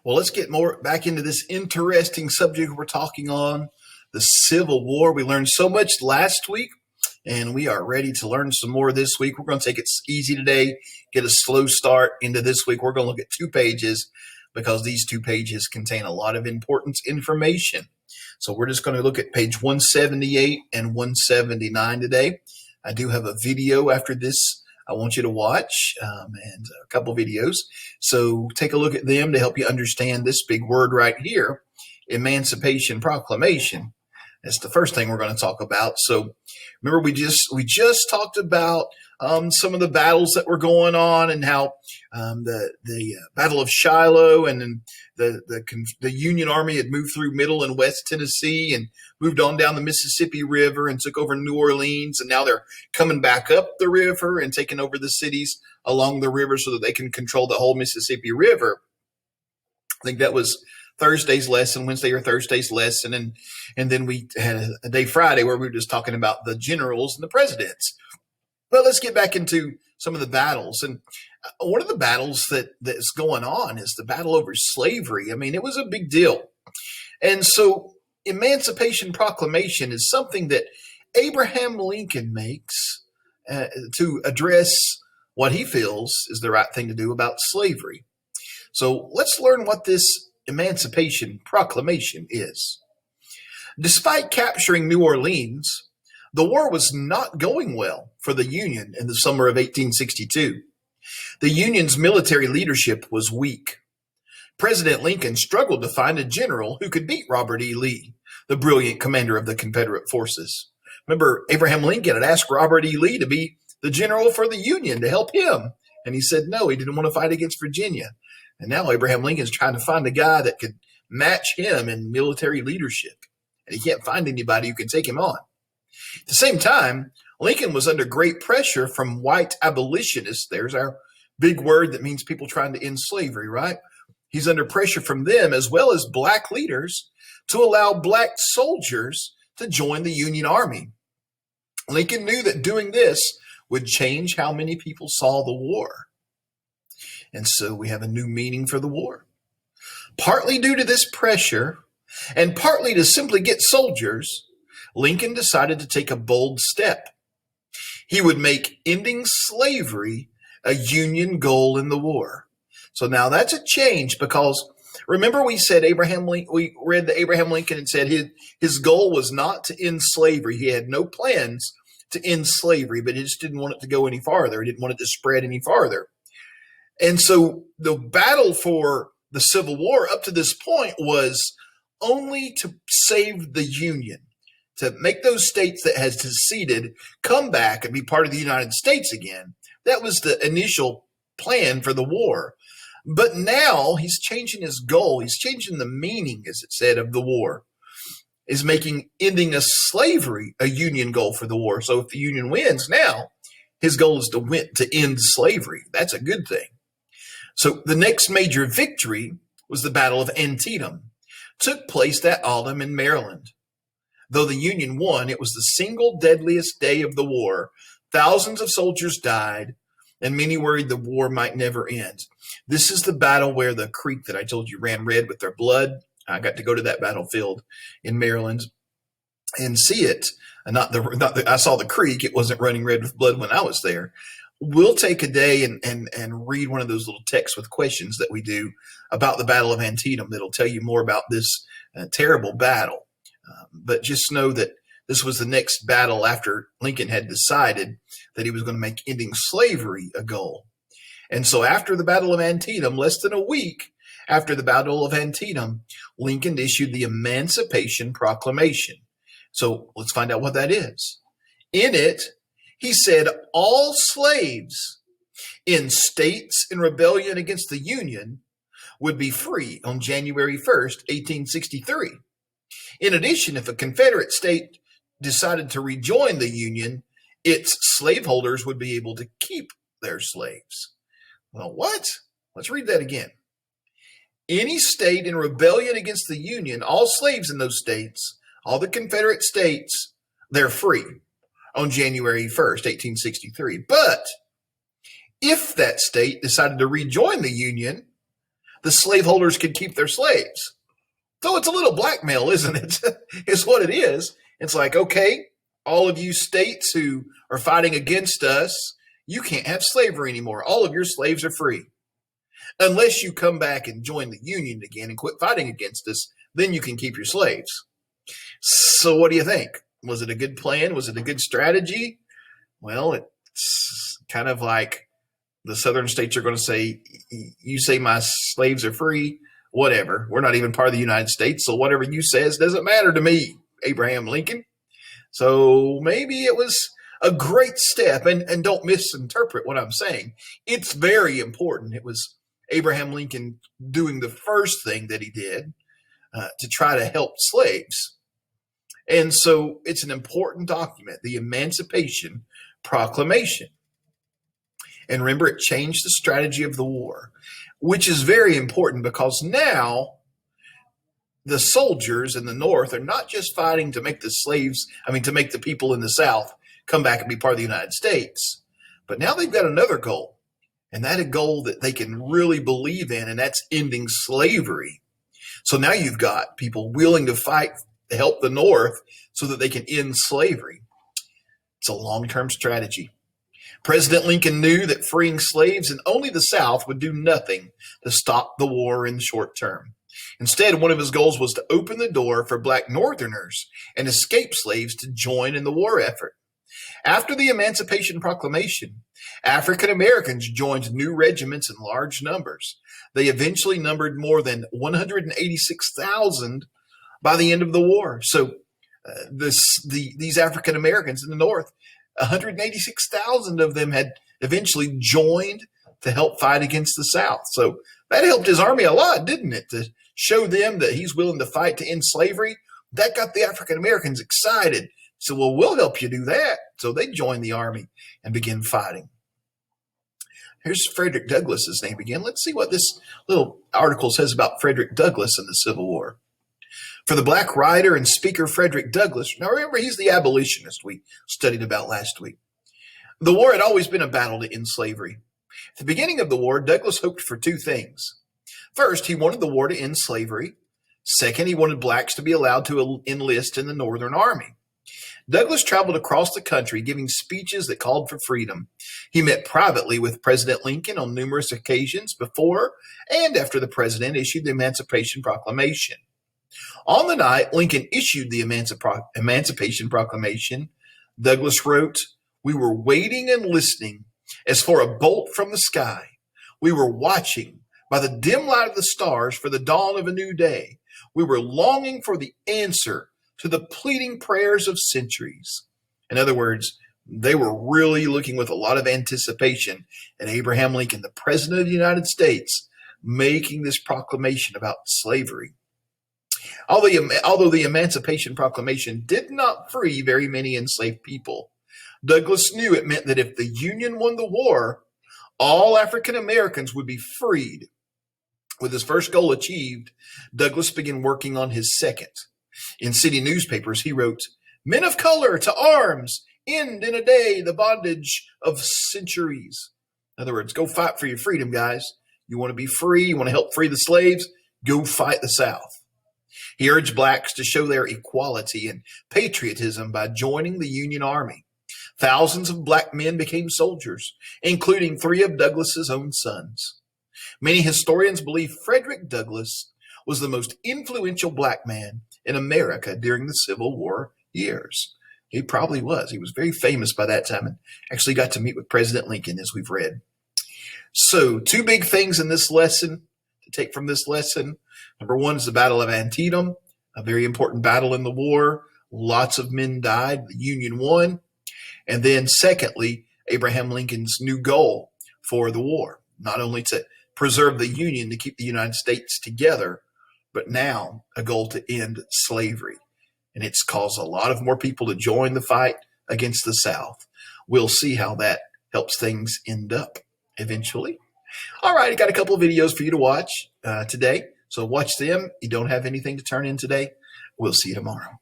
Well, let's get more back into this interesting subject we're talking on, the Civil War. We learned so much last week, and we are ready to learn some more this week. We're going to take it easy today, get a slow start into this week. We're going to look at 2 pages because these 2 pages contain a lot of important information. So we're just going to look at page 178 and 179 today. I do have a video after this I want you to watch and a couple videos. So take a look at them to help you understand this big word right here, Emancipation Proclamation. That's the first thing we're going to talk about. So remember, we just talked about some of the battles that were going on and how the Battle of Shiloh and then the Union Army had moved through Middle and West Tennessee and moved on down the Mississippi River and took over New Orleans. And now they're coming back up the river and taking over the cities along the river so that they can control the whole Mississippi River. I think that was Thursday's lesson, Wednesday or Thursday's lesson. And then we had a day Friday where we were just talking about the generals and the presidents. But let's get back into some of the battles. And one of the battles that's going on is the battle over slavery. I mean, it was a big deal. And so Emancipation Proclamation is something that Abraham Lincoln makes to address what he feels is the right thing to do about slavery. So let's learn what this Emancipation Proclamation is. Despite capturing New Orleans, the war was not going well for the Union in the summer of 1862. The Union's military leadership was weak. President Lincoln struggled to find a general who could beat Robert E. Lee, the brilliant commander of the Confederate forces. Remember, Abraham Lincoln had asked Robert E. Lee to be the general for the Union to help him. And he said no, he didn't want to fight against Virginia. And now Abraham Lincoln's trying to find a guy that could match him in military leadership. And he can't find anybody who can take him on. At the same time, Lincoln was under great pressure from white abolitionists. There's our big word that means people trying to end slavery, right? He's under pressure from them as well as black leaders to allow black soldiers to join the Union Army. Lincoln knew that doing this would change how many people saw the war. And so we have a new meaning for the war. Partly due to this pressure and partly to simply get soldiers, Lincoln decided to take a bold step. He would make ending slavery a Union goal in the war. So now that's a change because remember we said we read that Abraham Lincoln had said his goal was not to end slavery. He had no plans to end slavery, but he just didn't want it to go any farther. He didn't want it to spread any farther. And so the battle for the Civil War up to this point was only to save the Union, to make those states that had seceded come back and be part of the United States again. That was the initial plan for the war. But now he's changing his goal. He's changing the meaning, as it said, of the war. Is making ending a slavery a Union goal for the war. So if the Union wins now, his goal is to end slavery. That's a good thing. So the next major victory was the Battle of Antietam. It took place that autumn in Maryland. Though the Union won, it was the single deadliest day of the war. Thousands of soldiers died, and many worried the war might never end. This is the battle where the creek that I told you ran red with their blood. I got to go to that battlefield in Maryland and see it. I saw the creek. It wasn't running red with blood when I was there. We'll take a day and read one of those little texts with questions that we do about the Battle of Antietam that'll tell you more about this terrible battle. But just know that this was the next battle after Lincoln had decided that he was going to make ending slavery a goal. And so after the Battle of Antietam, less than a week after the Battle of Antietam, Lincoln issued the Emancipation Proclamation. So let's find out what that is. In it, he said all slaves in states in rebellion against the Union would be free on January 1st, 1863. In addition, if a Confederate state decided to rejoin the Union, its slaveholders would be able to keep their slaves. Well, what? Let's read that again. Any state in rebellion against the Union, all slaves in those states, all the Confederate states, they're free on January 1st, 1863. But if that state decided to rejoin the Union, the slaveholders could keep their slaves. So it's a little blackmail, isn't it? It's what it is. It's like, okay, all of you states who are fighting against us, you can't have slavery anymore. All of your slaves are free. Unless you come back and join the Union again and quit fighting against us, then you can keep your slaves. So what do you think? Was it a good plan? Was it a good strategy? Well, it's kind of like the southern states are going to say, you say my slaves are free, whatever. We're not even part of the United States, so whatever you says doesn't matter to me, Abraham Lincoln. So maybe it was a great step, and don't misinterpret what I'm saying. It's very important. It was Abraham Lincoln doing the first thing that he did to try to help slaves. And so it's an important document, the Emancipation Proclamation. And remember, it changed the strategy of the war, which is very important because now the soldiers in the North are not just fighting to make to make the people in the South come back and be part of the United States, but now they've got another goal, and that a goal that they can really believe in, and that's ending slavery. So now you've got people willing to fight to help the North so that they can end slavery. It's a long-term strategy. President Lincoln knew that freeing slaves in only the South would do nothing to stop the war in the short term. Instead, one of his goals was to open the door for black Northerners and escaped slaves to join in the war effort. After the Emancipation Proclamation, African Americans joined new regiments in large numbers. They eventually numbered more than 186,000 by the end of the war. So these African Americans in the North, 186,000 of them had eventually joined to help fight against the South. So that helped his army a lot, didn't it? To show them that he's willing to fight to end slavery. That got the African Americans excited. So, well, we'll help you do that. So they joined the army and began fighting. Here's Frederick Douglass's name again. Let's see what this little article says about Frederick Douglass in the Civil War. For the black writer and speaker Frederick Douglass, now remember, he's the abolitionist we studied about last week. The war had always been a battle to end slavery. At the beginning of the war, Douglass hoped for two things. First, he wanted the war to end slavery. Second, he wanted blacks to be allowed to enlist in the Northern Army. Douglass traveled across the country giving speeches that called for freedom. He met privately with President Lincoln on numerous occasions before and after the president issued the Emancipation Proclamation. On the night Lincoln issued the Emancipation Proclamation, Douglass wrote, "We were waiting and listening as for a bolt from the sky. We were watching by the dim light of the stars for the dawn of a new day. We were longing for the answer to the pleading prayers of centuries." In other words, they were really looking with a lot of anticipation at Abraham Lincoln, the President of the United States, making this proclamation about slavery. Although the Emancipation Proclamation did not free very many enslaved people, Douglass knew it meant that if the Union won the war, all African Americans would be freed. With his first goal achieved, Douglass began working on his second. In city newspapers, he wrote, "Men of color, to arms! End in a day the bondage of centuries." In other words, go fight for your freedom, guys. You want to be free? You want to help free the slaves? Go fight the South. He urged blacks to show their equality and patriotism by joining the Union Army. Thousands of black men became soldiers, including 3 of Douglass's own sons. Many historians believe Frederick Douglass was the most influential black man in America during the Civil War years. He probably was. He was very famous by that time and actually got to meet with President Lincoln, as we've read. So 2 big things in this lesson to take from this lesson. Number 1 is the Battle of Antietam, a very important battle in the war. Lots of men died. The Union won. And then secondly, Abraham Lincoln's new goal for the war, not only to preserve the Union, to keep the United States together, but now a goal to end slavery. And it's caused a lot of more people to join the fight against the South. We'll see how that helps things end up eventually. All right, I got a couple of videos for you to watch today. So watch them. You don't have anything to turn in today. We'll see you tomorrow.